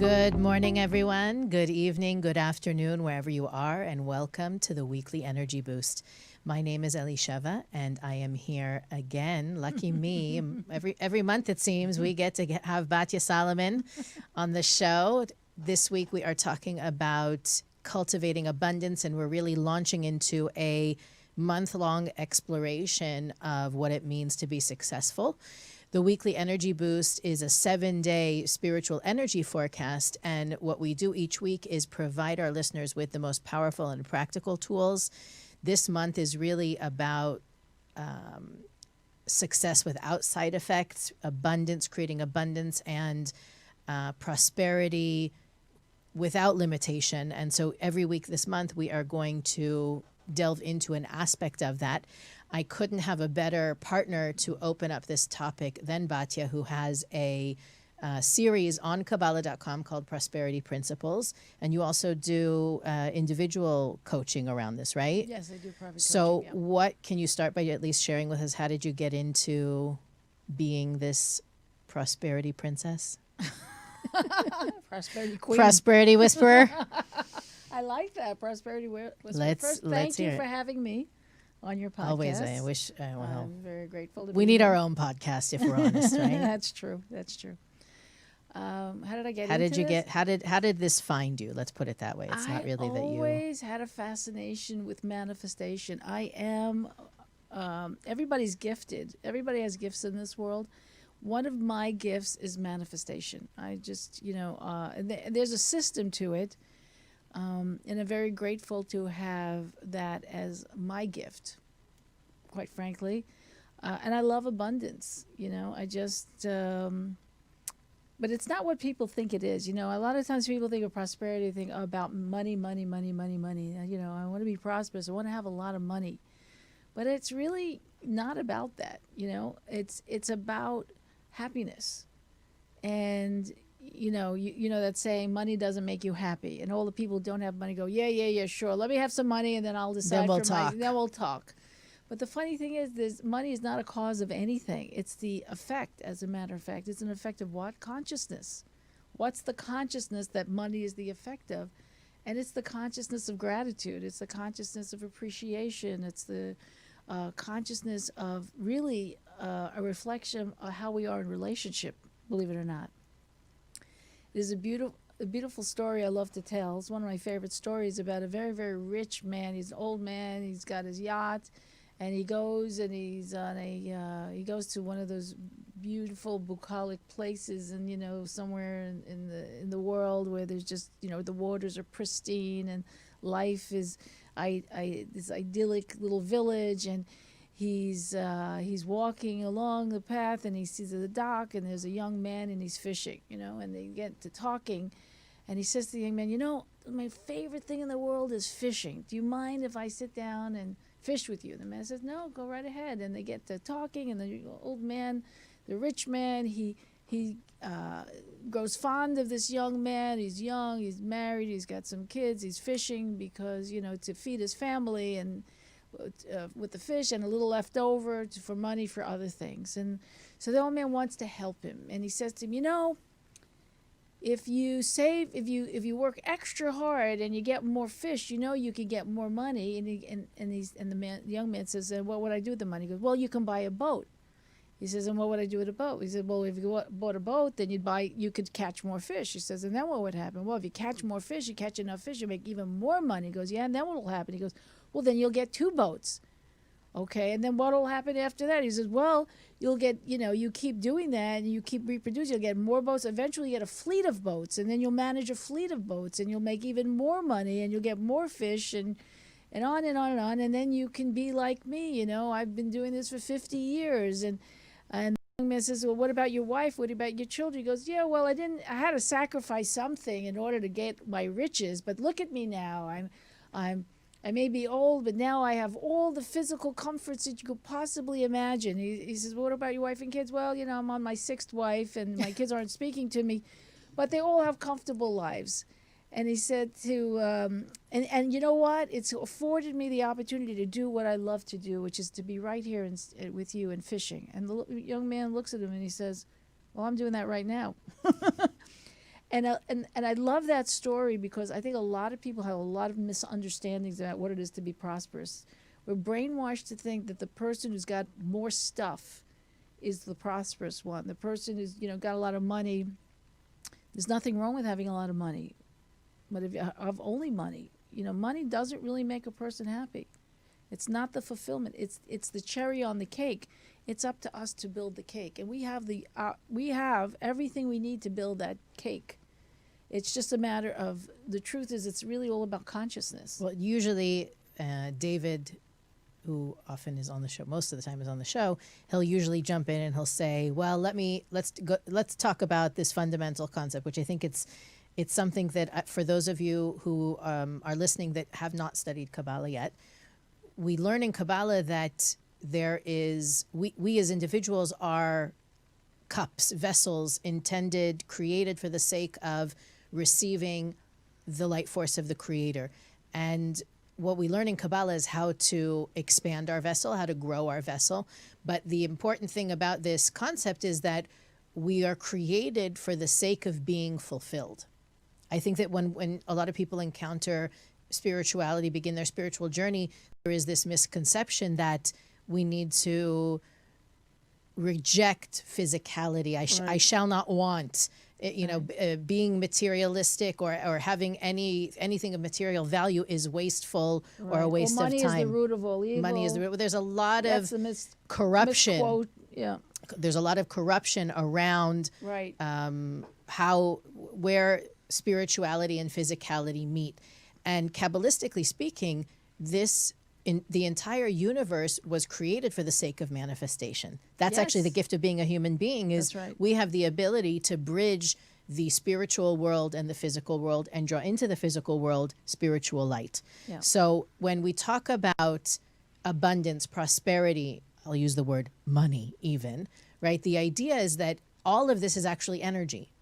Good morning, everyone. Good evening, good afternoon, wherever you are, and welcome to the Weekly Energy Boost. My name is Elisheva, and I am here again. Lucky me. Every month, it seems, we get to have Batya Solomon on the show. This week, we are talking about cultivating abundance, and we're really launching into a month-long exploration of what it means to be successful. The Weekly Energy Boost is a 7-day spiritual energy forecast, and what we do each week is provide our listeners with the most powerful and practical tools. This month is really about success without side effects, abundance, creating abundance, and prosperity without limitation. And so every week this month, we are going to delve into an aspect of that. I couldn't have a better partner to open up this topic than Batya, who has a series on Kabbalah.com called Prosperity Principles. And you also do individual coaching around this, right? Yes, I do private So coaching. Yeah. what can you start by at least sharing with us? How did you get into being this prosperity princess? Prosperity queen. Prosperity whisperer? I like that. Prosperity whisper. Let's Thank you hear for it. having me on your podcast. Always. I wish, well, I'm very grateful to we be need here. our own podcast if we're honest, right? That's true. That's true. How did I get How into did you this? get? How did this find you? Let's put it that way. It's not really that I you. always had a fascination with manifestation. I am. Everybody's gifted. Everybody has gifts in this world. One of my gifts is manifestation. I just, and there's a system to it. And I'm very grateful to have that as my gift, quite frankly. And I love abundance, I just, but it's not what people think it is. A lot of times people think of prosperity, they think about money, money, money, money, money. I want to be prosperous. I want to have a lot of money. But it's really not about that, It's about happiness. And you know that saying, money doesn't make you happy, and all the people who don't have money go, yeah, sure, let me have some money and then I'll decide. Then we'll talk. Then we'll talk. But the funny thing is, this money is not a cause of anything. It's the effect. As a matter of fact, it's an effect of what? Consciousness. What's the consciousness that money is the effect of? And it's the consciousness of gratitude. It's the consciousness of appreciation. It's the consciousness of really a reflection of how we are in relationship, believe it or not. There's a beautiful story I love to tell. It's one of my favorite stories about a very, very rich man. He's an old man. He's got his yacht, and he goes and he's on he goes to one of those beautiful bucolic places, and somewhere in the world where there's just the waters are pristine and life is this idyllic little village, and he's walking along the path, and he sees the dock, and there's a young man, and he's fishing, and they get to talking, and he says to the young man, my favorite thing in the world is fishing. Do you mind if I sit down and fish with you? The man says, no, go right ahead. And they get to talking, and the old man, the rich man, he grows fond of this young man. He's young, he's married, he's got some kids, he's fishing because, to feed his family, and with the fish and a little left over for money for other things. And so the old man wants to help him, and he says to him, if you work extra hard and you get more fish, you can get more money. And the young man says, what would I do with the money? He goes, well, you can buy a boat. He says, and what would I do with a boat? He said, well, if you bought a boat, then you could catch more fish. He says, and then what would happen? Well, if you catch more fish, you catch enough fish, you make even more money. He goes, yeah, and then what will happen? He goes, well, then you'll get 2 boats. Okay, and then what will happen after that? He says, well, you'll get, you keep doing that and you keep reproducing. You'll get more boats. Eventually you get a fleet of boats, and then you'll manage a fleet of boats, and you'll make even more money, and you'll get more fish, and on and on and on. And then you can be like me, I've been doing this for 50 years. And the young man says, well, what about your wife? What about your children? He goes, yeah, well, I had to sacrifice something in order to get my riches, but look at me now. I may be old, but now I have all the physical comforts that you could possibly imagine. He says, well, what about your wife and kids? Well, I'm on my 6th wife, and my kids aren't speaking to me, but they all have comfortable lives. And he said and you know what? It's afforded me the opportunity to do what I love to do, which is to be right here with you and fishing. And the young man looks at him and he says, well, I'm doing that right now. And I love that story because I think a lot of people have a lot of misunderstandings about what it is to be prosperous. We're brainwashed to think that the person who's got more stuff is the prosperous one. The person who's, got a lot of money, there's nothing wrong with having a lot of money. But if you have only money, money doesn't really make a person happy. It's not the fulfillment. It's the cherry on the cake. It's up to us to build the cake, and we have everything we need to build that cake. It's just a matter of, the truth is, it's really all about consciousness. Well, usually David, who often is on the show, most of the time is on the show, he'll usually jump in and he'll say, well, let's talk about this fundamental concept, which I think it's something that for those of you who are listening that have not studied Kabbalah yet, we learn in Kabbalah that we as individuals are cups, vessels intended, created for the sake of receiving the light force of the Creator. And what we learn in Kabbalah is how to expand our vessel, how to grow our vessel. But the important thing about this concept is that we are created for the sake of being fulfilled. I think that when a lot of people encounter spirituality, begin their spiritual journey, there is this misconception that we need to reject physicality. I shall not want, being materialistic or having anything of material value is wasteful or a waste of time. Money is the root of all evil. Money is the root. There's a lot of corruption. Misquote. Yeah. There's a lot of corruption around where spirituality and physicality meet. And Kabbalistically speaking, the entire universe was created for the sake of manifestation. That's actually the gift of being a human being, is we have the ability to bridge the spiritual world and the physical world and draw into the physical world spiritual light. Yeah. So when we talk about abundance, prosperity, I'll use the word money even, right? The idea is that all of this is actually energy.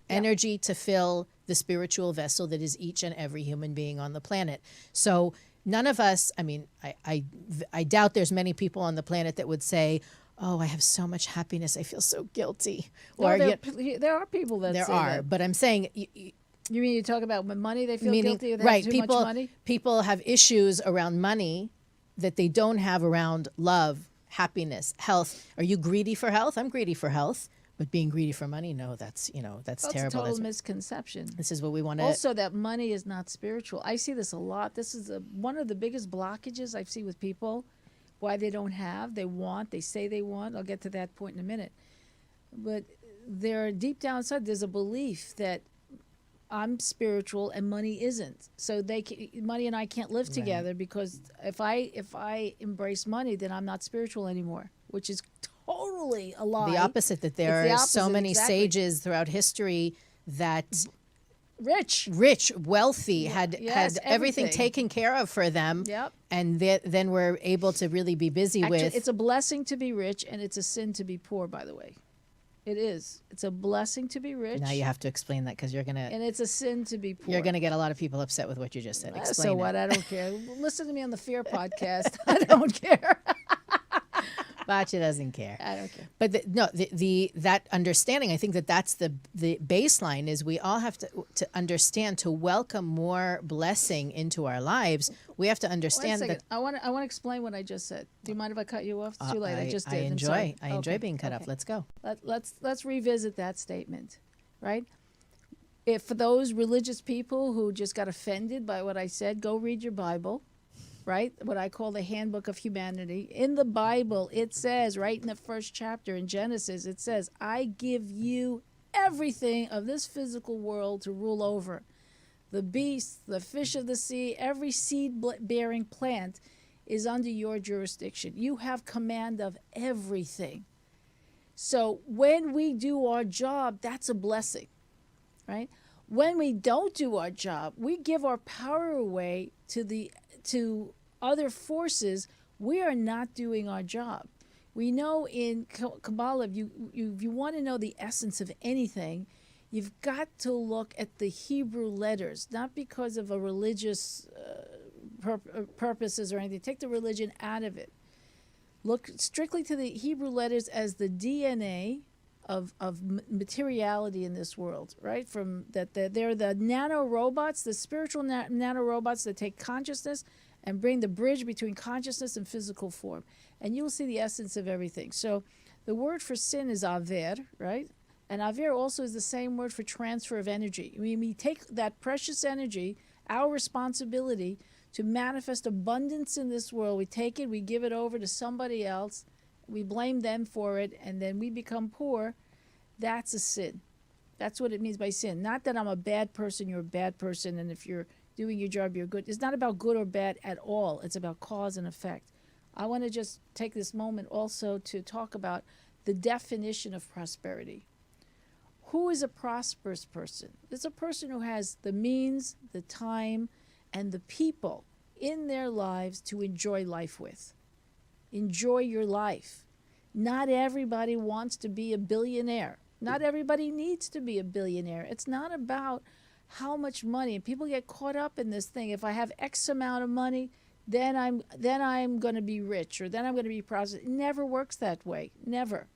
Yeah. Energy to fill the spiritual vessel that is each and every human being on the planet. So none of us, I doubt there's many people on the planet that would say, oh, I have so much happiness, I feel so guilty. Or there are people that say that. There are, but I'm saying... You mean you talk about money, they feel guilty or they have too much money? People have issues around money that they don't have around love, happiness, health. Are you greedy for health? I'm greedy for health. But being greedy for money, no, that's terrible. It's a total misconception. This is what we want to... Also, that money is not spiritual. I see this a lot. This is one of the biggest blockages I see with people, why they don't have, they say they want. I'll get to that point in a minute. But deep down inside, there's a belief that I'm spiritual and money isn't. So money and I can't live together because if I embrace money, then I'm not spiritual anymore, which is totally a lie. The opposite, that there are so many sages throughout history that rich, wealthy, had everything taken care of for them. Yep. And then we're able to really be busy with... It's a blessing to be rich, and it's a sin to be poor, by the way. It is. It's a blessing to be rich. Now you have to explain that because you're going to... And it's a sin to be poor. You're going to get a lot of people upset with what you just said. Explain So what? I don't care. Listen to me on the Fear podcast. I don't care. Bacha doesn't care. I don't care. But that understanding, I think that's the baseline, is we all have to understand, to welcome more blessing into our lives. We have to understand that... I want to explain what I just said. Do you mind if I cut you off? It's too late. I just did. I enjoy being cut off. Let's go. Let's revisit that statement, right? If for those religious people who just got offended by what I said, go read your Bible. Right? What I call the handbook of humanity. In the Bible, it says, right in the first chapter in Genesis, it says, I give you everything of this physical world to rule over. The beasts, the fish of the sea, every seed-bearing plant is under your jurisdiction. You have command of everything. So when we do our job, that's a blessing, right? When we don't do our job, we give our power away to other forces. We are not doing our job. We know in Kabbalah, if you want to know the essence of anything, you've got to look at the Hebrew letters, not because of a religious purposes or anything. Take the religion out of it. Look strictly to the Hebrew letters as the DNA materiality in this world, right? From that, they're the nano robots, the spiritual nano robots that take consciousness and bring the bridge between consciousness and physical form. And you'll see the essence of everything. So the word for sin is aver, right? And aver also is the same word for transfer of energy. I mean, we take that precious energy, our responsibility to manifest abundance in this world. We take it, we give it over to somebody else, we blame them for it, and then we become poor. That's a sin. That's what it means by sin. Not that I'm a bad person, you're a bad person, and if you're doing your job, you're good. It's not about good or bad at all. It's about cause and effect. I want to just take this moment also to talk about the definition of prosperity. Who is a prosperous person? It's a person who has the means, the time, and the people in their lives to enjoy life with. Enjoy your life. Not everybody wants to be a billionaire. Not everybody needs to be a billionaire. It's not about how much money. And people get caught up in this thing. If I have X amount of money, then I'm going to be rich, or then I'm going to be prosperous. It never works that way. Never.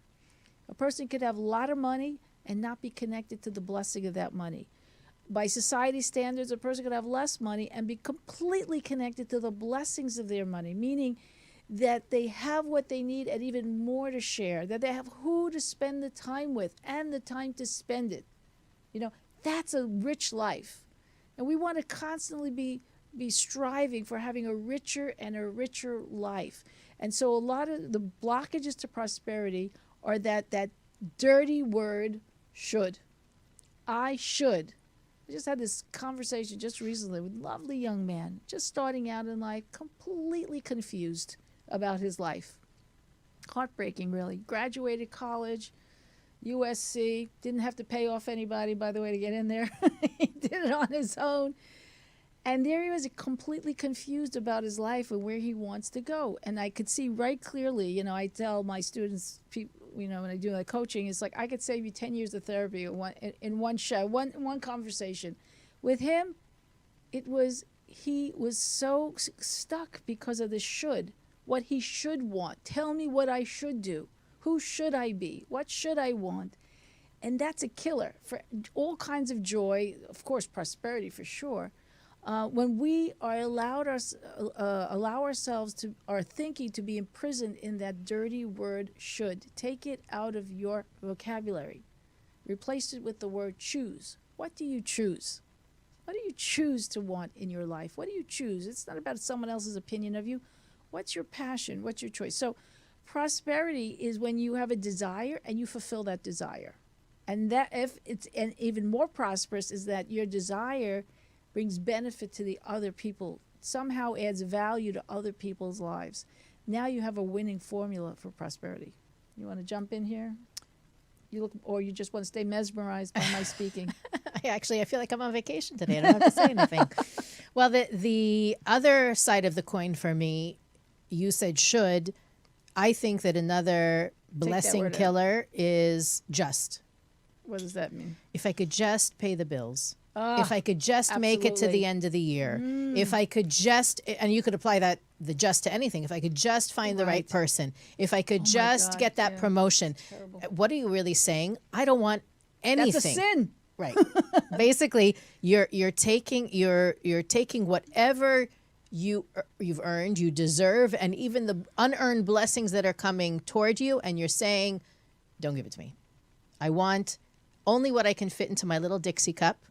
A person could have a lot of money and not be connected to the blessing of that money. By society standards, a person could have less money and be completely connected to the blessings of their money, meaning that they have what they need and even more to share, that they have who to spend the time with and the time to spend it. You know, that's a rich life. And we want to constantly be striving for having a richer and a richer life. And so a lot of the blockages to prosperity are that dirty word, should. I should. I just had this conversation just recently with a lovely young man, just starting out in life, completely confused about his life. Heartbreaking, really. Graduated college, USC, didn't have to pay off anybody, by the way, to get in there. He did it on his own. And there he was, completely confused about his life and where he wants to go. And I could see right clearly, you know, I tell my students, you know, when I do my coaching, it's like I could save you 10 years of therapy in one show, one conversation. With him, he was so stuck because of the should, what he should want. Tell me what I should do. Who should I be? What should I want? And that's a killer for all kinds of joy, of course, prosperity for sure. When we are allow ourselves to our thinking to be imprisoned in that dirty word should, take it out of your vocabulary. Replace it with the word choose. What do you choose? What do you choose to want in your life? What do you choose? It's not about someone else's opinion of you. What's your passion? What's your choice? So prosperity is when you have a desire and you fulfill that desire. And even more prosperous is that your desire brings benefit to the other people, somehow adds value to other people's lives. Now you have a winning formula for prosperity. You want to jump in here? Or you just want to stay mesmerized by my speaking? I feel like I'm on vacation today. I don't have to say anything. Well, the other side of the coin for me, you said should. I think that another blessing killer is just. What does that mean? If I could just pay the bills. If I could just make it to the end of the year, if I could just, and you could apply the just to anything, if I could just find the right person, if I could just get that promotion, what are you really saying? I don't want anything. That's a sin. Right. Basically, you're taking whatever you've earned, you deserve, and even the unearned blessings that are coming toward you, and you're saying, don't give it to me. I want only what I can fit into my little Dixie cup.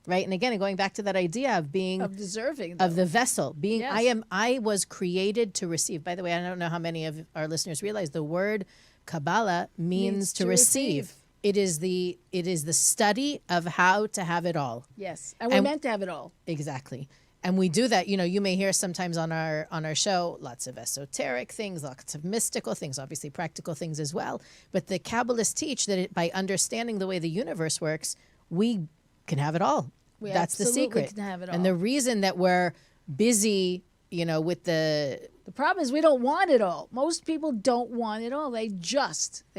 Right. And again, going back to that idea of being deserving of the vessel, being I was created to receive. By the way, I don't know how many of our listeners realize the word Kabbalah means to receive. It is the study of how to have it all. Yes. And we're meant to have it all. Exactly. And we do that. You know, you may hear sometimes on our show lots of esoteric things, lots of mystical things, obviously practical things as well. But the Kabbalists teach that by understanding the way the universe works, we can have it all. That's the secret. Can have it all. And the reason that we're busy, you know, with the problem is we don't want it all. Most people don't want it all. They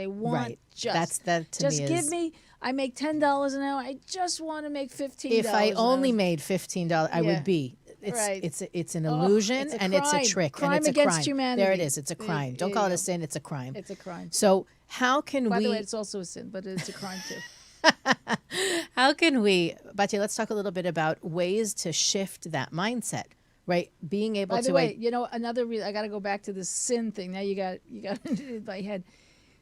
want just. That to just me give me. I make $10 an hour. I just want to make $15. If I only made $15, I would be. Right. it's an Oh, illusion it's a and it's a crime. trick Crime and it's a against crime. humanity. There it is. It's a crime. Don't call it a sin. It's a crime. It's a crime. So how can By we? the way, it's also a sin, but it's a crime too. How can we, Batya, let's talk a little bit about ways to shift that mindset, right? Being able By to. the way, you know, another I got to go back to the sin thing. Now you got it in my head.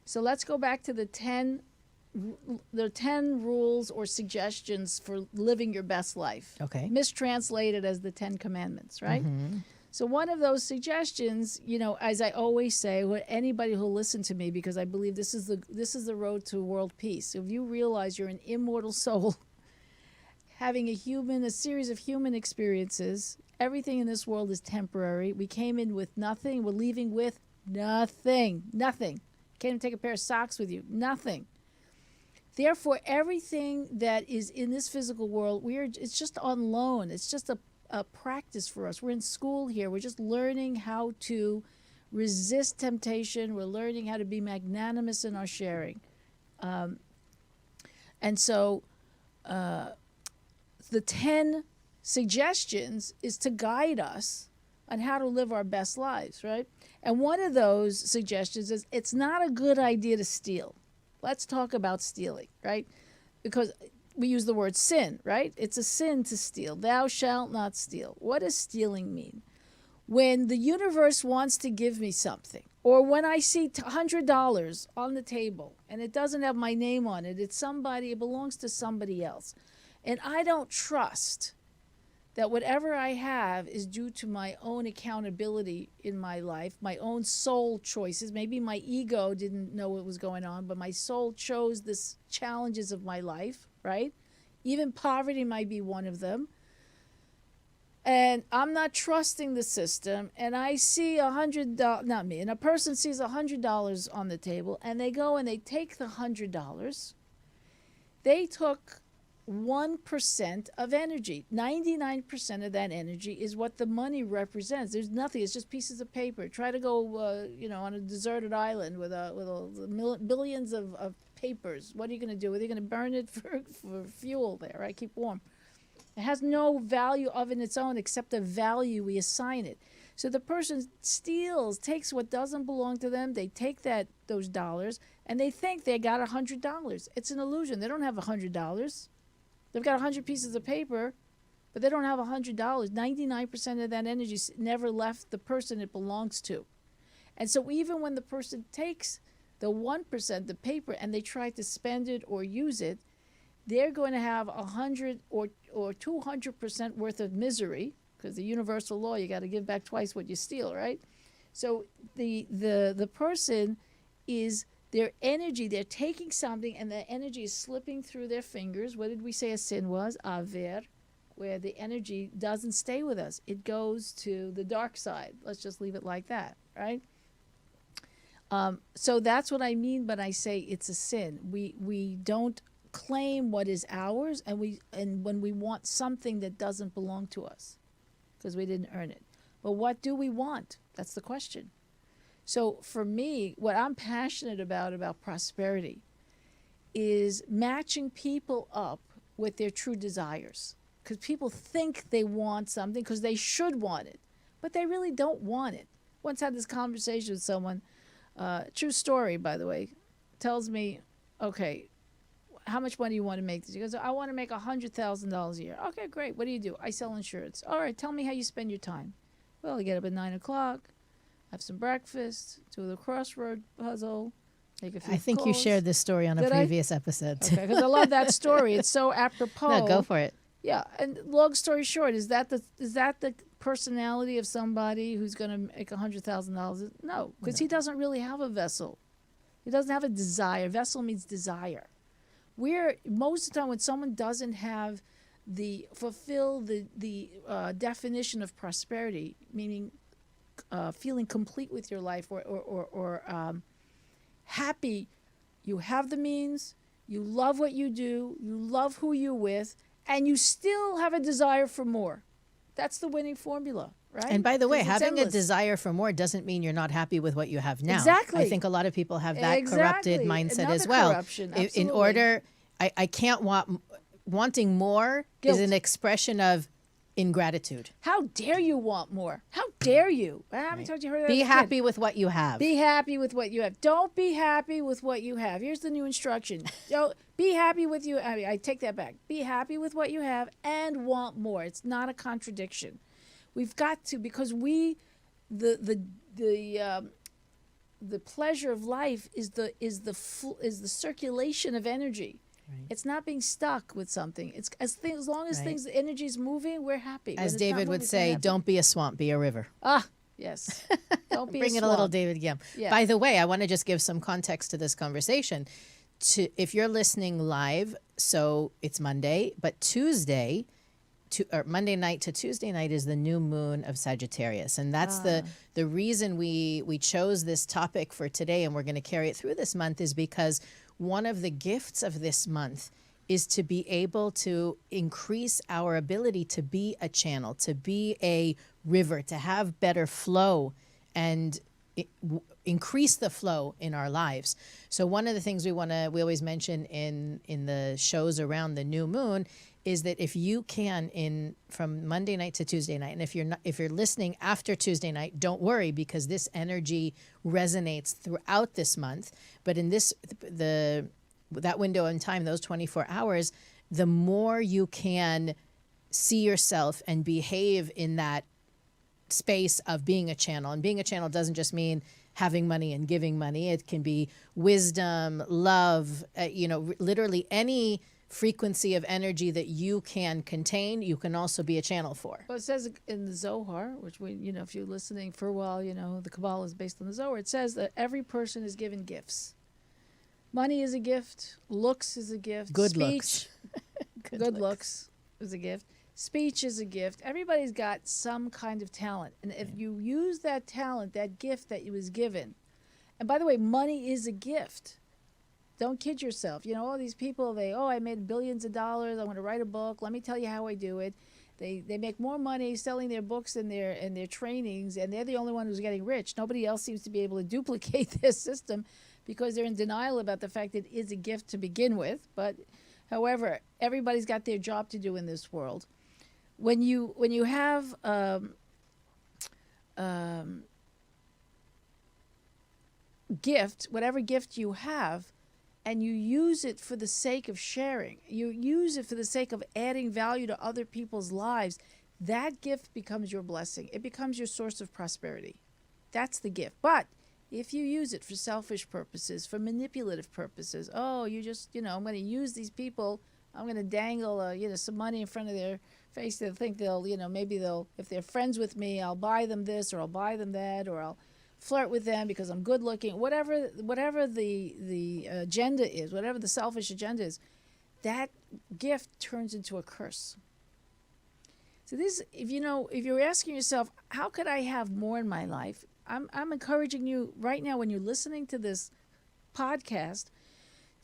So let's go back to the 10 rules or suggestions for living your best life. Okay. Mistranslated as the 10 commandments, right? Mm-hmm. So one of those suggestions, you know, as I always say, anybody who'll listen to me, because I believe this is the road to world peace. If you realize you're an immortal soul, having a series of human experiences, everything in this world is temporary. We came in with nothing. We're leaving with nothing. Nothing. Can't even take a pair of socks with you. Nothing. Therefore, everything that is in this physical world, it's just on loan. It's just a practice for us. We're in school here. We're just learning how to resist temptation. We're learning how to be magnanimous in our sharing. And so the 10 suggestions is to guide us on how to live our best lives, right? And one of those suggestions is it's not a good idea to steal. Let's talk about stealing, right? Because we use the word sin, right? It's a sin to steal. Thou shalt not steal. What does stealing mean? When the universe wants to give me something, or when I see $100 on the table and it doesn't have my name on it, it belongs to somebody else. And I don't trust that whatever I have is due to my own accountability in my life, my own soul choices. Maybe my ego didn't know what was going on, but my soul chose the challenges of my life, right? Even poverty might be one of them. And I'm not trusting the system, and I see $100, not me, and a person sees $100 on the table, and they go and they take the $100. They took 1% of energy. 99% of that energy is what the money represents. There's nothing. It's just pieces of paper. Try to go, on a deserted island with billions of papers. What are you going to do? Are you going to burn it for fuel there, right? Keep warm. It has no value of in its own except the value we assign it. So the person takes what doesn't belong to them. They take those dollars, and they think they got $100. It's an illusion. They don't have $100. They've got 100 pieces of paper, but they don't have $100. 99% of that energy never left the person it belongs to. And so even when the person takes the 1%, the paper, and they try to spend it or use it, they're going to have 100 or 200% worth of misery, because the universal law, you got to give back twice what you steal, right? So the person is their energy, they're taking something and the energy is slipping through their fingers. What did we say a sin was? Aver, where the energy doesn't stay with us. It goes to the dark side. Let's just leave it like that, right? So that's what I mean when I say it's a sin. We don't claim what is ours, and when we want something that doesn't belong to us because we didn't earn it. But what do we want? That's the question. So for me, what I'm passionate about prosperity is matching people up with their true desires. Because people think they want something because they should want it, but they really don't want it. Once had this conversation with someone, true story, by the way, tells me, okay, how much money do you want to make? He goes, I want to make $100,000 a year. Okay, great. What do you do? I sell insurance. All right, tell me how you spend your time. Well, I get up at 9 o'clock, have some breakfast, do the crossword puzzle, make a few I think calls. you shared this story on a previous episode. Okay, because I love that story. It's so apropos. No, go for it. Yeah, and long story short, is that the personality of somebody who's going to make $100,000? No, because he doesn't really have a vessel. He doesn't have a desire. Vessel means desire. Most of the time when someone doesn't have fulfill the definition of prosperity, meaning feeling complete with your life or happy, you have the means, you love what you do, you love who you're with, and you still have a desire for more. That's the winning formula, right? And by the way, having endless. a desire for more doesn't mean you're not happy with what you have now. Exactly. I think a lot of people have that corrupted mindset Another as well. corruption, In order, I can't wanting more Guilt. is an expression of ingratitude. How dare you want more? How dare you? I haven't told you heard that Be as a kid. happy with what you have. Be happy with what you have. Don't be happy with what you have. Here's the new instruction. Don't be happy with you. I take that back. Be happy with what you have and want more. It's not a contradiction. We've got to, because the pleasure of life is the circulation of energy. Right. It's not being stuck with something. It's as long as Right. energy is moving, we're happy. As When it's not David moving, would it's say, unhappy. don't be a swamp, be a river. Ah, yes. Don't be Bring a it a little swamp. David Gam. Yeah. By the way, I want to just give some context to this conversation. If you're listening live, so it's Monday, but Tuesday, or Monday night to Tuesday night is the new moon of Sagittarius, and that's the reason we chose this topic for today, and we're going to carry it through this month, is because one of the gifts of this month is to be able to increase our ability to be a channel, to be a river, to have better flow and increase the flow in our lives. So one of the things we always mention in the shows around the new moon is that if you can, from Monday night to Tuesday night, and if you're listening after Tuesday night, don't worry, because this energy resonates throughout this month. But in that window in time, those 24 hours, the more you can see yourself and behave in that space of being a channel. And being a channel doesn't just mean having money and giving money. It can be wisdom, love, literally any frequency of energy that you can contain, you can also be a channel for. Well, it says in the Zohar, which if you're listening for a while, the Kabbalah is based on the Zohar. It says that every person is given gifts. Money is a gift. Looks is a gift. Good looks. Good looks is a gift. Speech is a gift. Everybody's got some kind of talent. And if you use that talent, that gift that you was given, and by the way, money is a gift. Don't kid yourself. All these people, I made billions of dollars. I want to write a book. Let me tell you how I do it. They make more money selling their books and their trainings, and they're the only one who's getting rich. Nobody else seems to be able to duplicate this system because they're in denial about the fact that it is a gift to begin with. But however, everybody's got their job to do in this world. When you have gift, whatever gift you have, and you use it for the sake of sharing, you use it for the sake of adding value to other people's lives, that gift becomes your blessing. It becomes your source of prosperity. That's the gift. But if you use it for selfish purposes, for manipulative purposes, I'm going to use these people, I'm going to dangle, some money in front of their face. They'll think if they're friends with me, I'll buy them this, or I'll buy them that, or I'll flirt with them because I'm good looking. Whatever the agenda is, whatever the selfish agenda is, that gift turns into a curse. So if you're asking yourself, how could I have more in my life? I'm encouraging you right now, when you're listening to this podcast,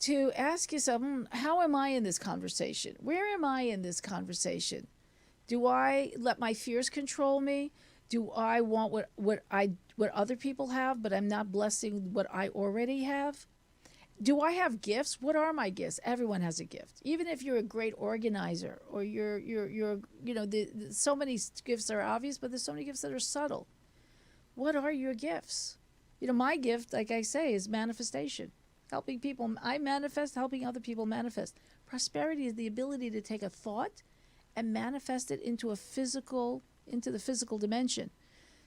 to ask yourself, how am I in this conversation? Where am I in this conversation? Do I let my fears control me? Do I want what other people have, but I'm not blessing what I already have? Do I have gifts? What are my gifts? Everyone has a gift. Even if you're a great organizer, or you're so many gifts are obvious, but there's so many gifts that are subtle. What are your gifts? My gift, like I say, is manifestation. Helping people. I manifest, helping other people manifest. Prosperity is the ability to take a thought and manifest it into the physical dimension.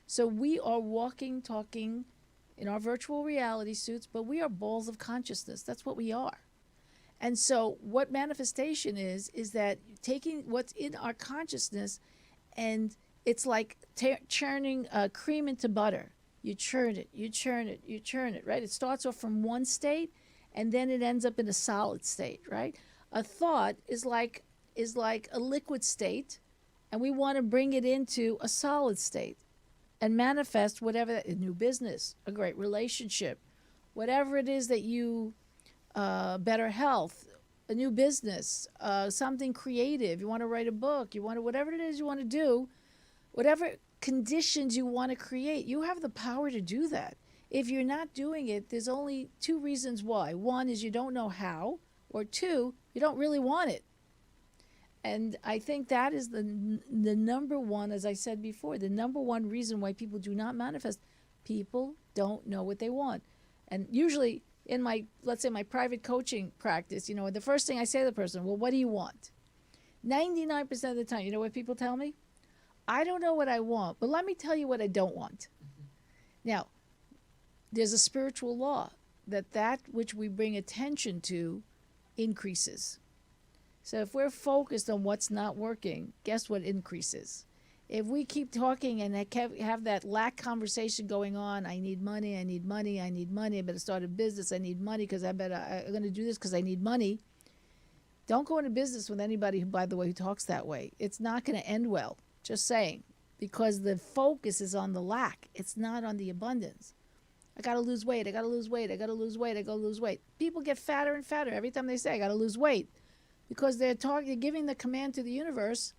So we are walking, talking in our virtual reality suits, but we are balls of consciousness. That's what we are. And so what manifestation is that taking what's in our consciousness, and it's like churning cream into butter. You churn it, you churn it, you churn it, right? It starts off from one state, and then it ends up in a solid state, right? A thought is like a liquid state, and we want to bring it into a solid state and manifest whatever, a new business, a great relationship, whatever it is that you, better health, a new business, something creative. You want to write a book, whatever it is you want to do, whatever conditions you want to create, you have the power to do that. If you're not doing it, there's only two reasons why. One is you don't know how, or two, you don't really want it. And I think that is the number one, as I said before, the number one reason why people do not manifest. People don't know what they want. And usually in my, let's say my private coaching practice, the first thing I say to the person, well, what do you want? 99% of the time, you know what people tell me? I don't know what I want, but let me tell you what I don't want. Now, there's a spiritual law that which we bring attention to increases. So if we're focused on what's not working, guess what increases? If we keep talking and have that lack conversation going on, I need money, I need money, I need money, I better start a business, I need money because I'm going to do this because I need money. Don't go into business with anybody who, by the way, who talks that way. It's not going to end well, just saying, because the focus is on the lack. It's not on the abundance. I got to lose weight, I got to lose weight, I got to lose weight, I got to lose weight. People get fatter and fatter every time they say, I got to lose weight, because they're giving the command to the universe,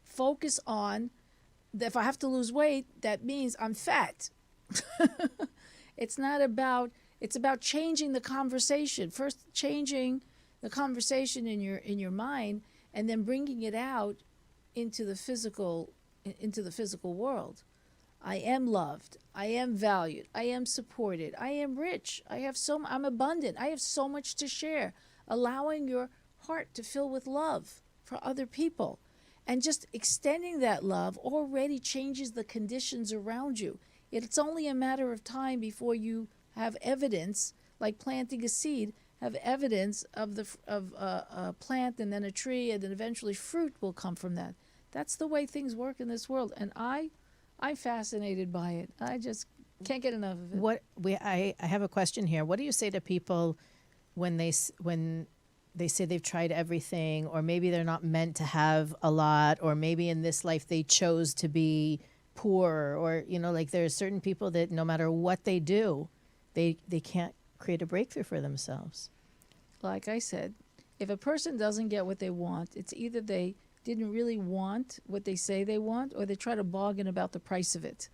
focus on, if I have to lose weight, that means I'm fat. It's about changing the conversation. First, changing the conversation in your mind, and then bringing it out into the physical world. I am loved. I am valued. I am supported. I am rich. I'm abundant. I have so much to share. Allowing your heart to fill with love for other people, and just extending that love already changes the conditions around you. It's only a matter of time before you have evidence, like planting a seed, have evidence of a plant and then a tree, and then eventually fruit will come from that. That's the way things work in this world, and I'm fascinated by it. I just can't get enough of it. I have a question here. What do you say to people when they say they've tried everything, or maybe they're not meant to have a lot, or maybe in this life they chose to be poor, or like there's certain people that no matter what they do, they can't create a breakthrough for themselves? Like I said, if a person doesn't get what they want, it's either they didn't really want what they say they want, or they try to bargain about the price of it.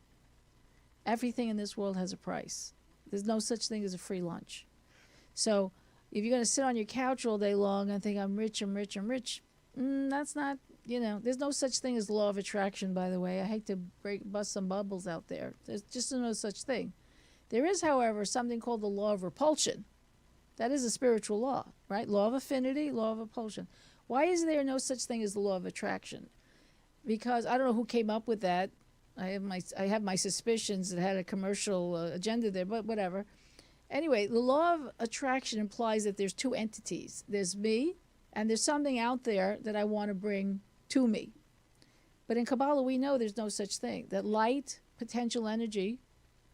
Everything in this world has a price. There's no such thing as a free lunch. So if you're going to sit on your couch all day long and think, I'm rich, that's not, there's no such thing as law of attraction, by the way. I hate to bust some bubbles out there. There's just no such thing. There is, however, something called the law of repulsion. That is a spiritual law, right? Law of affinity, law of repulsion. Why is there no such thing as the law of attraction? Because I don't know who came up with that. I have my suspicions that had a commercial agenda there, but whatever. Anyway, the law of attraction implies that there's two entities. There's me, and there's something out there that I want to bring to me. But in Kabbalah, we know there's no such thing. That light, potential energy,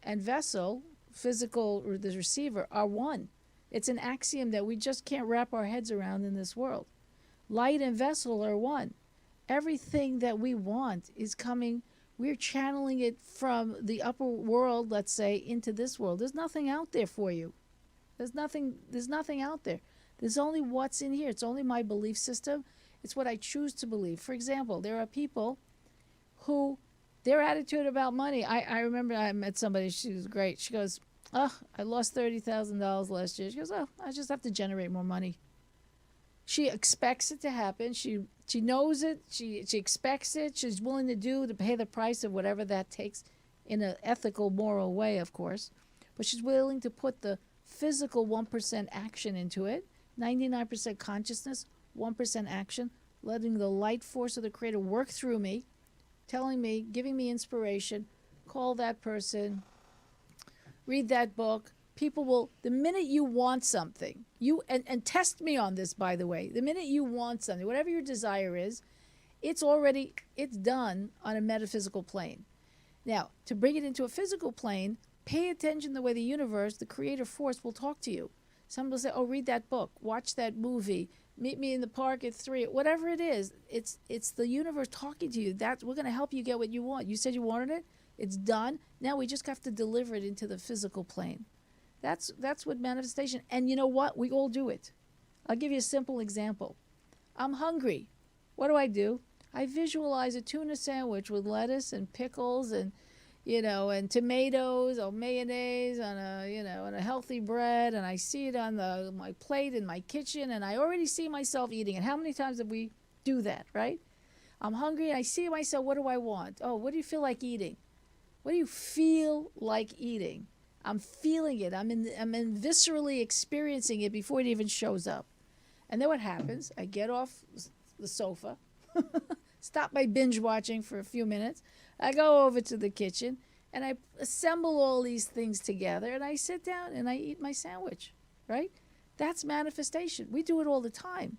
and vessel, physical or the receiver, are one. It's an axiom that we just can't wrap our heads around in this world. Light and vessel are one. Everything that we want is coming. We're channeling it from the upper world, let's say, into this world. There's nothing out there for you. There's nothing out there. There's only what's in here. It's only my belief system. It's what I choose to believe. For example, there are people who, their attitude about money, I remember I met somebody, she was great. She goes, I lost $30,000 last year. She goes, I just have to generate more money. She expects it to happen. She knows it. She expects it. She's willing to pay the price of whatever that takes, in an ethical, moral way, of course. But she's willing to put the physical 1% action into it, 99% consciousness, 1% action, letting the light force of the Creator work through me, telling me, giving me inspiration, call that person, read that book. People will, the minute you want something, and test me on this, by the way, the minute you want something, whatever your desire is, it's done on a metaphysical plane. Now, to bring it into a physical plane, pay attention to the way the universe, the creative force, will talk to you. Some will say, read that book, watch that movie, meet me in the park at 3, whatever it is, it's the universe talking to you. We're going to help you get what you want. You said you wanted it, it's done. Now we just have to deliver it into the physical plane. That's what manifestation, and you know what? We all do it. I'll give you a simple example. I'm hungry. What do? I visualize a tuna sandwich with lettuce and pickles and and tomatoes or mayonnaise on a healthy bread, and I see it on my plate in my kitchen, and I already see myself eating it. How many times have we do that, right? I'm hungry. I see myself. What do I want? Oh, what do you feel like eating? What do you feel like eating? I'm feeling it. I'm viscerally experiencing it before it even shows up. And then what happens? I get off the sofa, stop my binge watching for a few minutes. I go over to the kitchen and I assemble all these things together and I sit down and I eat my sandwich, right? That's manifestation. We do it all the time.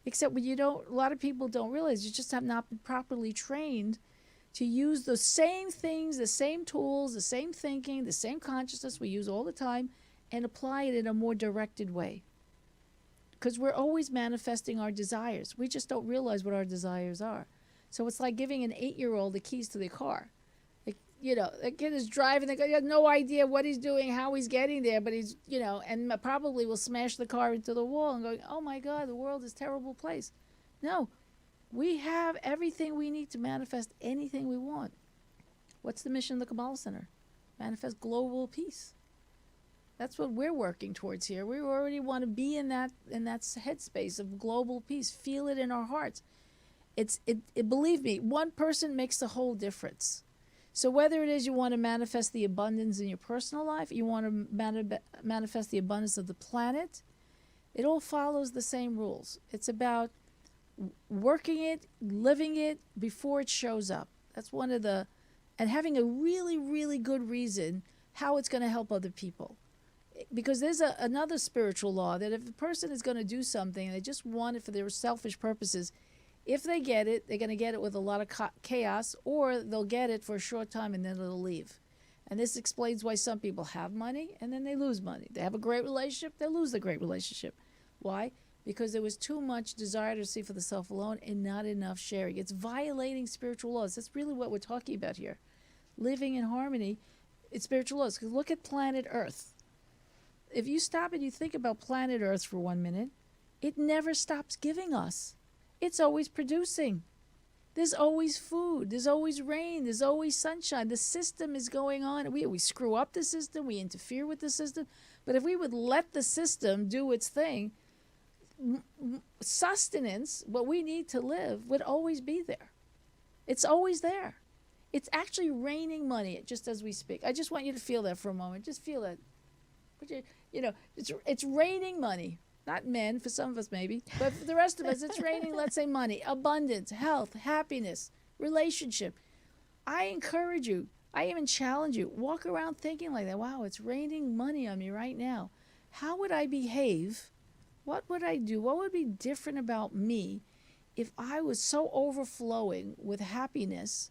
Except when a lot of people don't realize you just have not been properly trained to use the same things, the same tools, the same thinking, the same consciousness we use all the time and apply it in a more directed way. Because we're always manifesting our desires. We just don't realize what our desires are. So it's like giving an 8-year-old the keys to the car. The kid is driving, the guy has no idea what he's doing, how he's getting there, but he's, and probably will smash the car into the wall and going, oh my God, the world is a terrible place. No, we have everything we need to manifest anything we want. What's the mission of the Kabbalah Center? Manifest global peace. That's what we're working towards here. We already want to be in that headspace of global peace. Feel it in our hearts. Believe me, one person makes the whole difference. So whether it is you want to manifest the abundance in your personal life, you want to manifest the abundance of the planet, it all follows the same rules. It's about working it, living it before it shows up. That's one of and having a really, really good reason how it's going to help other people. Because there's another spiritual law that if a person is going to do something and they just want it for their selfish purposes, if they get it, they're going to get it with a lot of chaos, or they'll get it for a short time and then it'll leave. And this explains why some people have money and then they lose money. They have a great relationship, they lose the great relationship. Why? Because there was too much desire to see for the self alone and not enough sharing. It's violating spiritual laws. That's really what we're talking about here. Living in harmony, it's spiritual laws. Because look at planet Earth. If you stop and you think about planet Earth for 1 minute, it never stops giving us. It's always producing. There's always food. There's always rain. There's always sunshine. The system is going on. We screw up the system. We interfere with the system. But if we would let the system do its thing, sustenance, what we need to live, would always be there. It's always there. It's actually raining money just as we speak. I just want you to feel that for a moment. Just feel it. It's raining money. Not men, for some of us maybe, but for the rest of us, it's raining, let's say, money, abundance, health, happiness, relationship. I encourage you, I even challenge you, walk around thinking like that. Wow, it's raining money on me right now. How would I behave? What would I do? What would be different about me if I was so overflowing with happiness,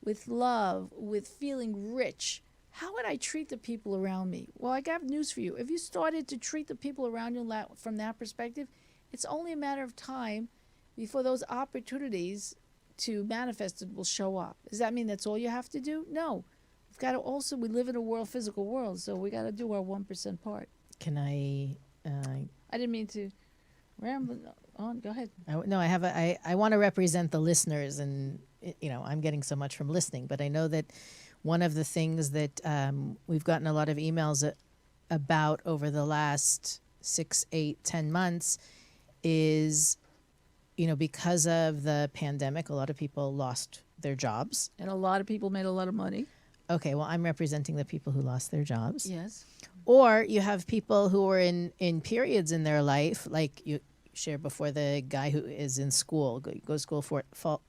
with love, with feeling rich? How would I treat the people around me? Well, I got news for you. If you started to treat the people around you from that perspective, it's only a matter of time before those opportunities to manifest it will show up. Does that mean that's all you have to do? No. We've got to also, we live in a physical world, so we got to do our 1% part. Can I didn't mean to ramble on. Go ahead. I want to represent the listeners, and I'm getting so much from listening, but I know that one of the things that we've gotten a lot of emails about over the last 6, 8, 10 months is, because of the pandemic, a lot of people lost their jobs. And a lot of people made a lot of money. Okay, well, I'm representing the people who lost their jobs. Yes. Or you have people who are in periods in their life, like you shared before, the guy who is in school, goes to school for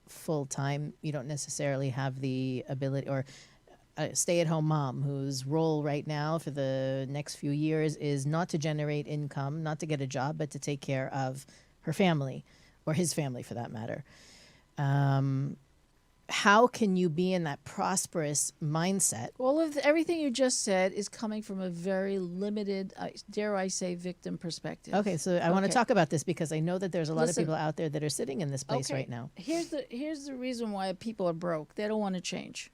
full time. You don't necessarily have the ability, or a stay-at-home mom whose role right now for the next few years is not to generate income, not to get a job, but to take care of her family, or his family for that matter. How can you be in that prosperous mindset? All of everything you just said is coming from a very limited, dare I say, victim perspective. Okay, so I want to talk about this because I know that there's a lot of people out there that are sitting in this place right now. Here's the reason why people are broke. They don't want to change.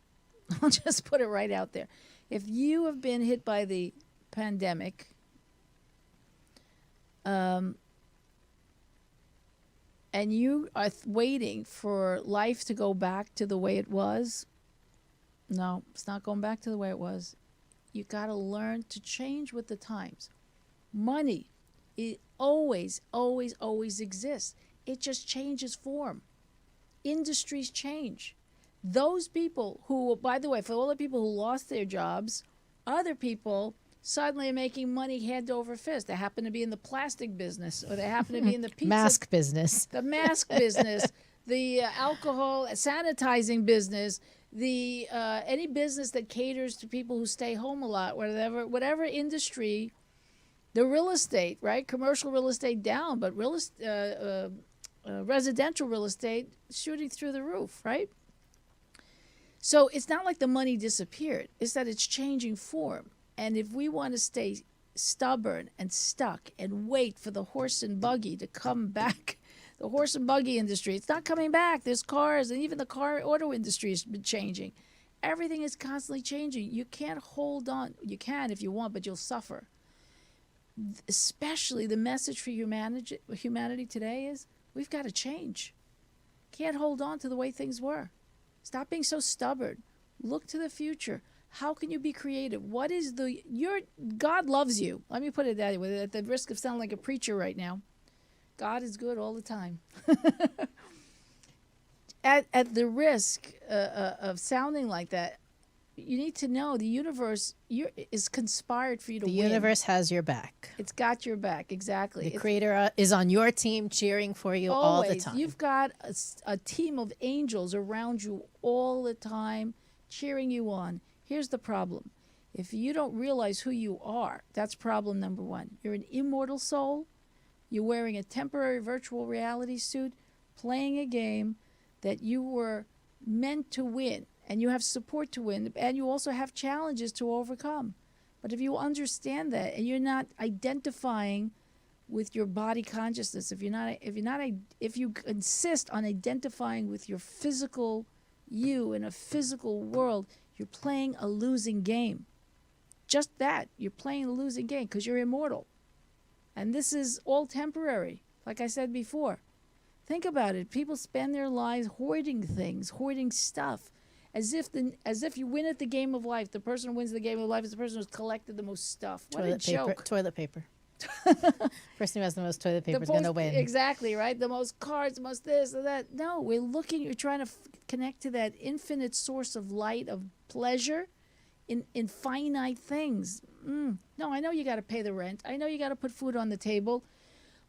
I'll just put it right out there. If you have been hit by the pandemic, and you are waiting for life to go back to the way it was, no, it's not going back to the way it was. You got to learn to change with the times. Money, it always, always, always exists. it just changes form. Industries change. Those people who, by the way, for all the people who lost their jobs, other people suddenly are making money hand over fist. They happen to be in the plastic business, or they happen to be in the pizza Mask business. the mask business, the alcohol sanitizing business, the any business that caters to people who stay home a lot, whatever industry, the real estate, right? Commercial real estate down, but residential real estate shooting through the roof, right? So it's not like the money disappeared. It's that it's changing form. And if we want to stay stubborn and stuck and wait for the horse and buggy to come back, the horse and buggy industry, it's not coming back. There's cars, and even the auto industry has been changing. Everything is constantly changing. You can't hold on. You can if you want, but you'll suffer. Especially the message for humanity today is we've got to change. Can't hold on to the way things were. Stop being so stubborn. Look to the future. How can you be creative? What is God loves you. Let me put it that way, at the risk of sounding like a preacher right now. God is good all the time. At the risk of sounding like that, you need to know the universe is conspired for you to win. The universe has your back. It's got your back, exactly. The Creator is on your team, cheering for you all the time. You've got a team of angels around you all the time, cheering you on. Here's the problem. If you don't realize who you are, that's problem number one. You're an immortal soul. You're wearing a temporary virtual reality suit, playing a game that you were meant to win. And you have support to win, and you also have challenges to overcome. But if you understand that, and you're not identifying with your body consciousness, if you insist on identifying with your physical you in a physical world, you're playing a losing game. Just that, you're playing a losing game because you're immortal, and this is all temporary. Like I said before, think about it. People spend their lives hoarding things, hoarding stuff. As if you win at the game of life. The person who wins the game of life is the person who's collected the most stuff. What a joke. Toilet paper. Person who has the most toilet paper is going to win. Exactly, right? The most cards, the most this and that. No, you're trying to connect to that infinite source of light, of pleasure in finite things. No, I know you got to pay the rent. I know you got to put food on the table.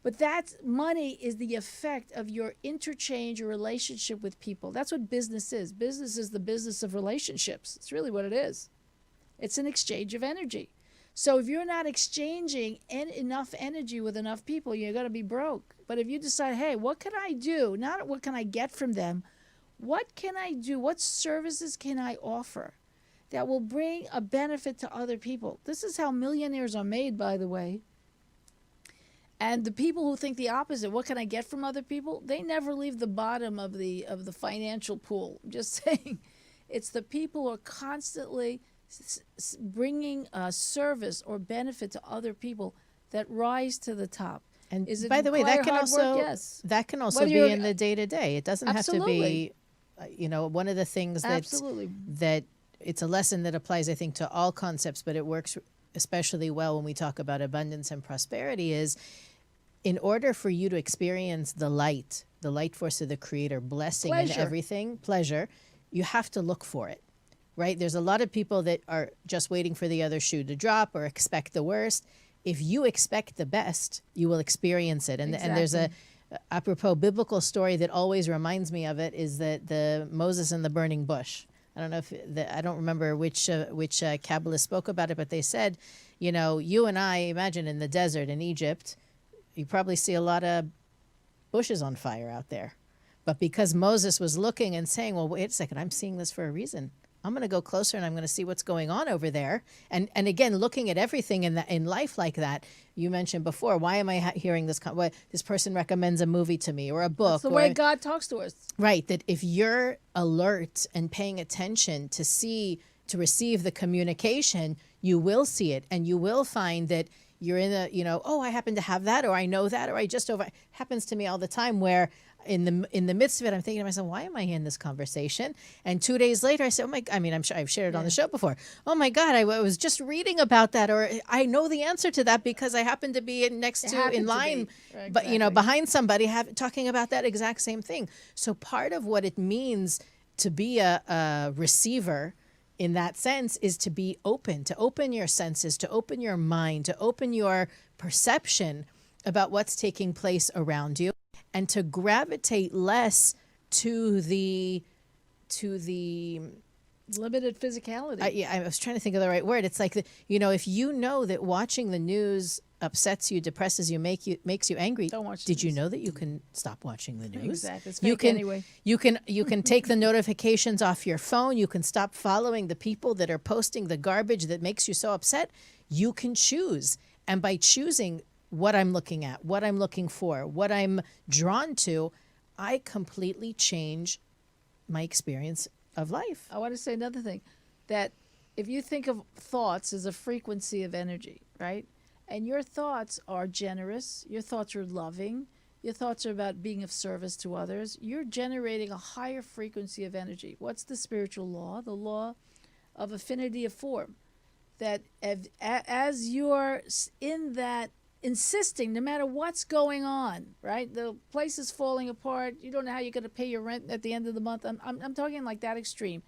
But money is the effect of your interchange or relationship with people. That's what business is. Business is the business of relationships. It's really what it is. It's an exchange of energy. So if you're not exchanging enough energy with enough people, you're going to be broke. But if you decide, hey, what can I do? Not what can I get from them. What can I do? What services can I offer that will bring a benefit to other people? This is how millionaires are made, by the way. And the people who think the opposite, what can I get from other people? They never leave the bottom of the financial pool. I'm just saying, it's the people who are constantly bringing service or benefit to other people that rise to the top. And by the way, that can also be in the day to day. It doesn't have to be, one of the things that it's a lesson that applies, I think, to all concepts, but it works especially well when we talk about abundance and prosperity is, in order for you to experience the light force of the Creator, blessing in everything, pleasure, you have to look for it, right? There's a lot of people that are just waiting for the other shoe to drop or expect the worst. If you expect the best, you will experience it. And there's a apropos biblical story that always reminds me of it is that the Moses and the burning bush. I don't know I don't remember which Kabbalist spoke about it, but they said, you and I imagine in the desert in Egypt, you probably see a lot of bushes on fire out there. But because Moses was looking and saying, well, wait a second, I'm seeing this for a reason. I'm going to go closer and I'm going to see what's going on over there. And again, looking at everything in life like that, you mentioned before, why am I hearing this? This person recommends a movie to me or a book. That's the way God talks to us. Right. That if you're alert and paying attention to receive the communication, you will see it. And you will find that you're in I happen to have that, or I know that, or I just happens to me all the time where in the midst of it, I'm thinking to myself, why am I in this conversation? And 2 days later, I said, oh my, I mean, I'm sure I've shared it on the show before. Oh my God, I was just reading about that, or I know the answer to that because I happen to be in line, but behind somebody talking about that exact same thing. So part of what it means to be a receiver in that sense is to be open, to open your senses, to open your mind, to open your perception about what's taking place around you, and to gravitate less to the limited physicality. I was trying to think of the right word. It's like, if you know that watching the news upsets you, depresses you, makes you angry. Don't watch. Did you know that you can stop watching the news? Exactly. It's fake anyway. You can take the notifications off your phone. You can stop following the people that are posting the garbage that makes you so upset. You can choose, and by choosing what I'm looking at, what I'm looking for, what I'm drawn to, I completely change my experience of life. I want to say another thing, that if you think of thoughts as a frequency of energy, right? And your thoughts are generous, your thoughts are loving, your thoughts are about being of service to others, you're generating a higher frequency of energy. What's the spiritual law? The law of affinity of form. That as you're in that, insisting, no matter what's going on, right? The place is falling apart. You don't know how you're going to pay your rent at the end of the month. I'm talking like that extreme.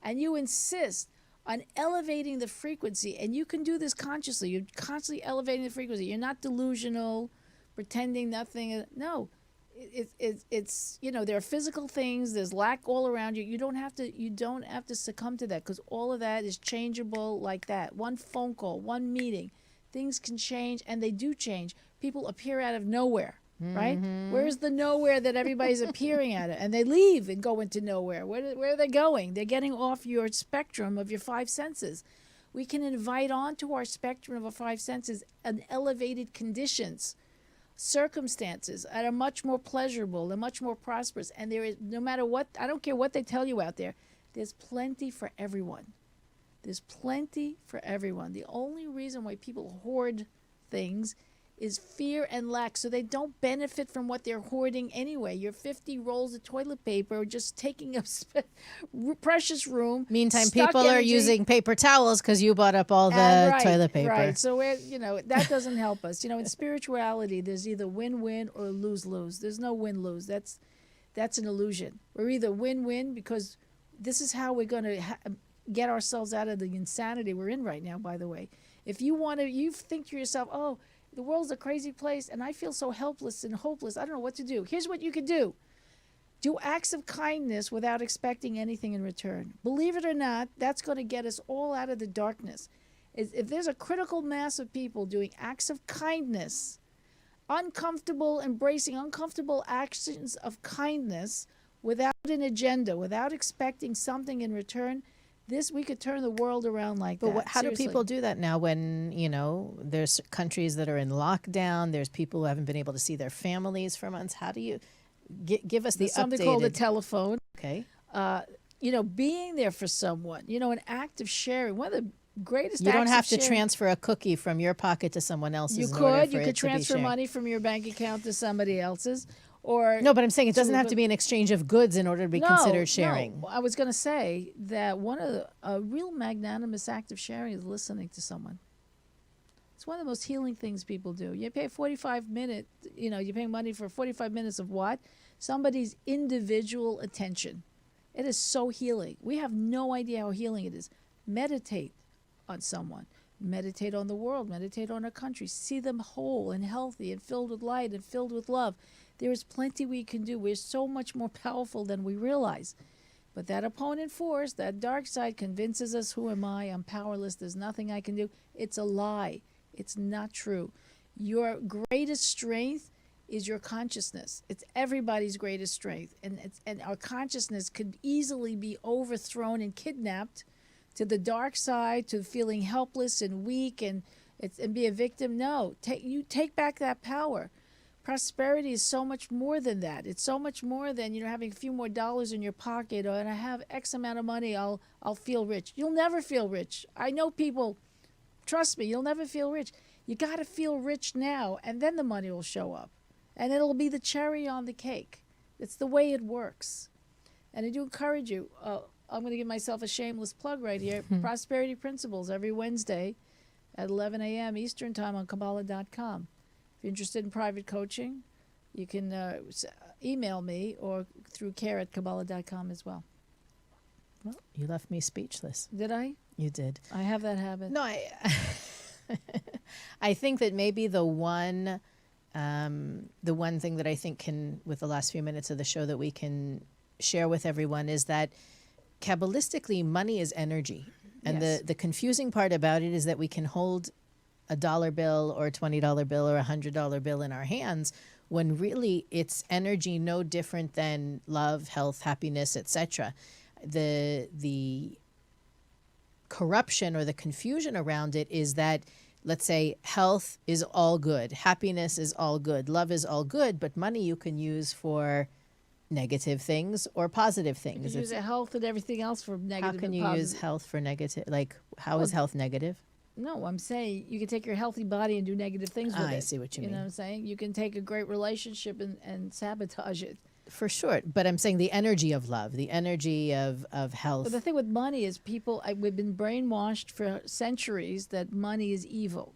And you insist on elevating the frequency, and you can do this consciously. You're constantly elevating the frequency. You're not delusional, pretending nothing. No, it's there are physical things. There's lack all around you. You don't have to succumb to that, because all of that is changeable like that. One phone call, one meeting, things can change, and they do change. People appear out of nowhere. Right? Where's the nowhere that everybody's appearing at it? And they leave and go into nowhere. Where are they going? They're getting off your spectrum of your five senses. We can invite onto our spectrum of our five senses an elevated conditions, circumstances that are much more pleasurable and much more prosperous. And there is, no matter what, I don't care what they tell you out there, there's plenty for everyone. There's plenty for everyone. The only reason why people hoard things is fear and lack, so they don't benefit from what they're hoarding anyway. Your 50 rolls of toilet paper are just taking up precious room. Meantime, people are using paper towels because you bought up all the toilet paper. Right, so that doesn't help us. In spirituality, there's either win-win or lose-lose. There's no win-lose. That's an illusion. We're either win-win, because this is how we're going to get ourselves out of the insanity we're in right now, by the way. If you think to yourself, oh, the world's a crazy place, and I feel so helpless and hopeless. I don't know what to do. Here's what you could do. Do acts of kindness without expecting anything in return. Believe it or not, that's going to get us all out of the darkness. If there's a critical mass of people doing acts of kindness, embracing uncomfortable actions of kindness without an agenda, without expecting something in return, we could turn the world around like that. But how do people do that now when, there's countries that are in lockdown, there's people who haven't been able to see their families for months? How do you give us There's something called a telephone. Okay. Being there for someone, an act of sharing. One of the greatest You don't have to sharing, transfer a cookie from your pocket to someone else's. You could transfer money from your bank account to somebody else's. No, but I'm saying it doesn't have to be an exchange of goods in order to be considered sharing. No. I was going to say that a real magnanimous act of sharing is listening to someone. It's one of the most healing things people do. You pay 45 minutes, you're paying money for 45 minutes of what? Somebody's individual attention. It is so healing. We have no idea how healing it is. Meditate on someone. Meditate on the world. Meditate on our country. See them whole and healthy and filled with light and filled with love. There is plenty we can do. We're so much more powerful than we realize. But that opponent force, that dark side, convinces us, who am I? I'm powerless. There's nothing I can do. It's a lie. It's not true. Your greatest strength is your consciousness. It's everybody's greatest strength. And our consciousness could easily be overthrown and kidnapped to the dark side, to feeling helpless and weak and be a victim. No, take back that power. Prosperity is so much more than that. It's so much more than having a few more dollars in your pocket, and I have X amount of money, I'll feel rich. You'll never feel rich. I know people, trust me, you'll never feel rich. You got to feel rich now, and then the money will show up, and it'll be the cherry on the cake. It's the way it works. And I do encourage you. I'm going to give myself a shameless plug right here. Prosperity Principles every Wednesday at 11 a.m. Eastern Time on Kabbalah.com. If you're interested in private coaching, you can email me or through care@Kabbalah.com as well. Well, you left me speechless. Did I? You did. I have that habit. No, I think that maybe the one thing that I think can, with the last few minutes of the show, that we can share with everyone is that Kabbalistically, money is energy. And Yes. the confusing part about it is that we can hold a dollar bill or a $20 bill or a $100 bill in our hands when really it's energy no different than love, health, happiness, etc. The corruption or the confusion around it is that, let's say, health is all good, happiness is all good, love is all good, but money you can use for negative things or positive You things. can use health and everything else for negative How can and you positive. use health for negative? Like, how is health negative? No, I'm saying you can take your healthy body and do negative things with it. I see what you You know mean. what I'm saying? You can take a great relationship and sabotage it. For sure. But I'm saying the energy of love, the energy of health. But the thing with money is we've been brainwashed for centuries that money is evil.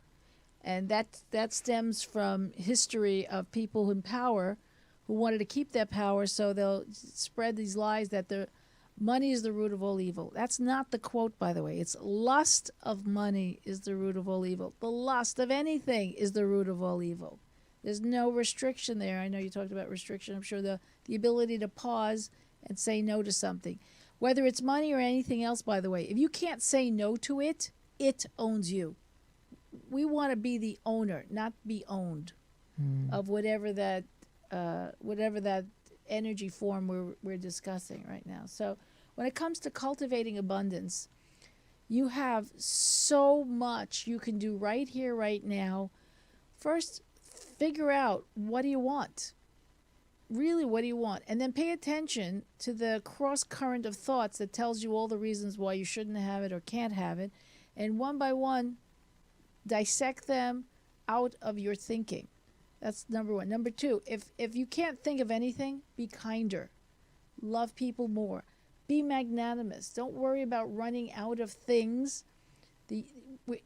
And that stems from history of people in power who wanted to keep their power, so they'll spread these lies that the money is the root of all evil. That's not the quote, by the way. It's lust of money is the root of all evil. The lust of anything is the root of all evil. There's no restriction there. I know you talked about restriction. I'm sure the ability to pause and say no to something. Whether it's money or anything else, by the way, if you can't say no to it, it owns you. We want to be the owner, not be owned of whatever that energy form we're discussing right now. So when it comes to cultivating abundance, you have so much you can do right here, right now. First, figure out, what do you want? Really, what do you want? And then pay attention to the cross current of thoughts that tells you all the reasons why you shouldn't have it or can't have it. And one by one, dissect them out of your thinking. That's number one. Number two, if you can't think of anything, be kinder. Love people more. Be magnanimous. Don't worry about running out of things.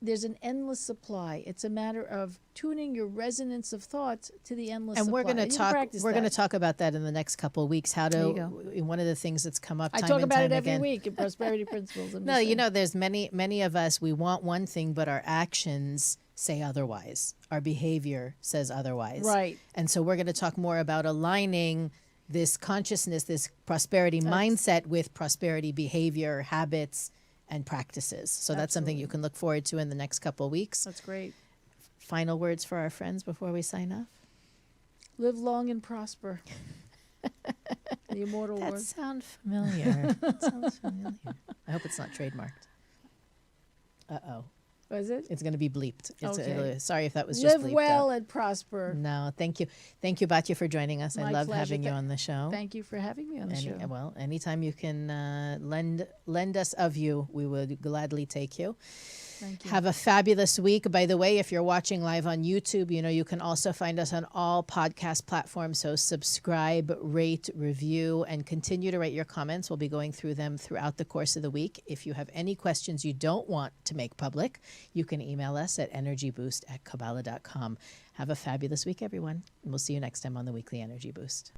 There's an endless supply. It's a matter of tuning your resonance of thoughts to the endless and supply. we're going to talk. We're going to that. talk about that in the next couple of weeks. How There you to? go. One of the things that's come up. I Time talk and about time it every again. week in Prosperity Principles. I'm No, just you saying. know, there's many of us. We want one thing, but our actions say otherwise. Our behavior says otherwise. Right. And so we're going to talk more about aligning this consciousness, this prosperity mindset with prosperity behavior, habits, and practices. So that's something you can look forward to in the next couple of weeks. That's great. Final words for our friends before we sign off? Live long and prosper. The immortal That word. sounds familiar. That sounds familiar. I hope it's not trademarked. Uh-oh. Was it? It's going to be bleeped. Okay. Sorry if that was just bleeped Live well out. and prosper. No, thank you. Thank you, Batya, for joining us. I My love pleasure. having you on the show. Thank you for having me on the show. Well, anytime you can lend us of you, we would gladly take you. Thank you. Have a fabulous week. By the way, if you're watching live on YouTube, you know you can also find us on all podcast platforms. So subscribe, rate, review, and continue to write your comments. We'll be going through them throughout the course of the week. If you have any questions you don't want to make public, you can email us at energyboost@Kabbalah.com. Have a fabulous week, everyone. And we'll see you next time on the Weekly Energy Boost.